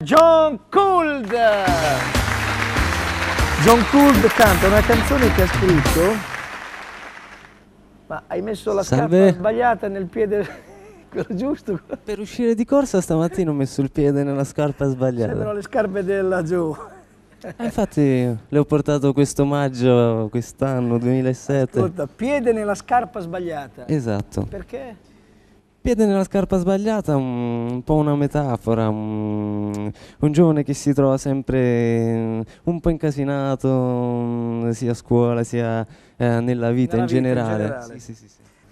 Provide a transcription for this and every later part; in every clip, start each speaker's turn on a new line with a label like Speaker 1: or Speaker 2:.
Speaker 1: John Gould. John Gould canta una canzone che ha scritto, ma hai messo la scarpa sbagliata nel piede, quello giusto?
Speaker 2: Per uscire di corsa stamattina ho messo il piede nella scarpa sbagliata.
Speaker 1: Sembrano le scarpe della Joe.
Speaker 2: Infatti le ho portato questo maggio quest'anno, 2007.
Speaker 1: Ascolta, piede nella scarpa sbagliata.
Speaker 2: Esatto.
Speaker 1: Perché?
Speaker 2: Piede nella scarpa sbagliata, un po' una metafora, un giovane che si trova sempre un po' incasinato, sia a scuola sia nella vita in generale. Sì.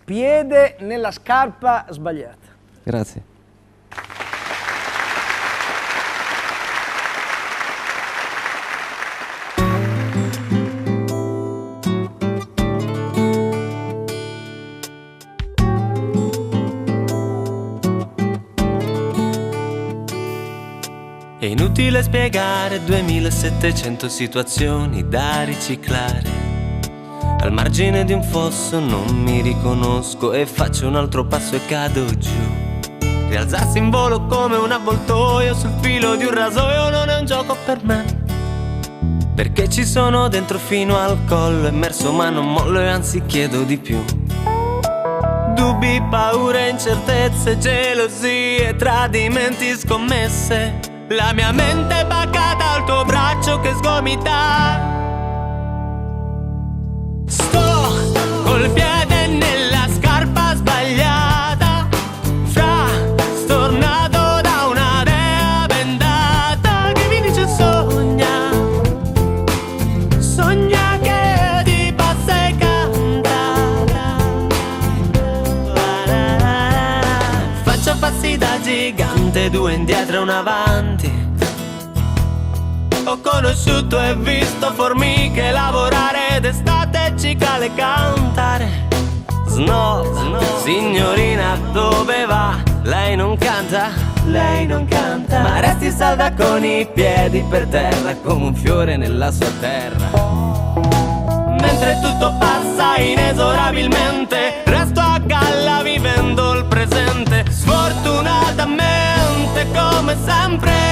Speaker 1: Piede nella scarpa sbagliata.
Speaker 2: Grazie.
Speaker 3: È inutile spiegare 2700 situazioni da riciclare. Al margine di un fosso non mi riconosco e faccio un altro passo e cado giù. Rialzarsi in volo come un avvoltoio sul filo di un rasoio non è un gioco per me, perché ci sono dentro fino al collo, immerso ma non mollo e anzi chiedo di più. Dubbi, paure, incertezze, gelosie, tradimenti, scommesse. La mia mente è baccata al tuo braccio che sgomita. Sto col piede nella scarpa sbagliata, stornato da una dea bendata che mi dice sogna, sogna che ti passa e canta. Faccio passi da gigante, due indietro e un avanti. Ho conosciuto e visto formiche lavorare d'estate e cicale cantare. Snob, signorina, dove va? Lei non canta, ma resti salda con i piedi per terra come un fiore nella sua terra. Mentre tutto passa inesorabilmente, resto a galla vivendo il presente. Sfortunatamente come sempre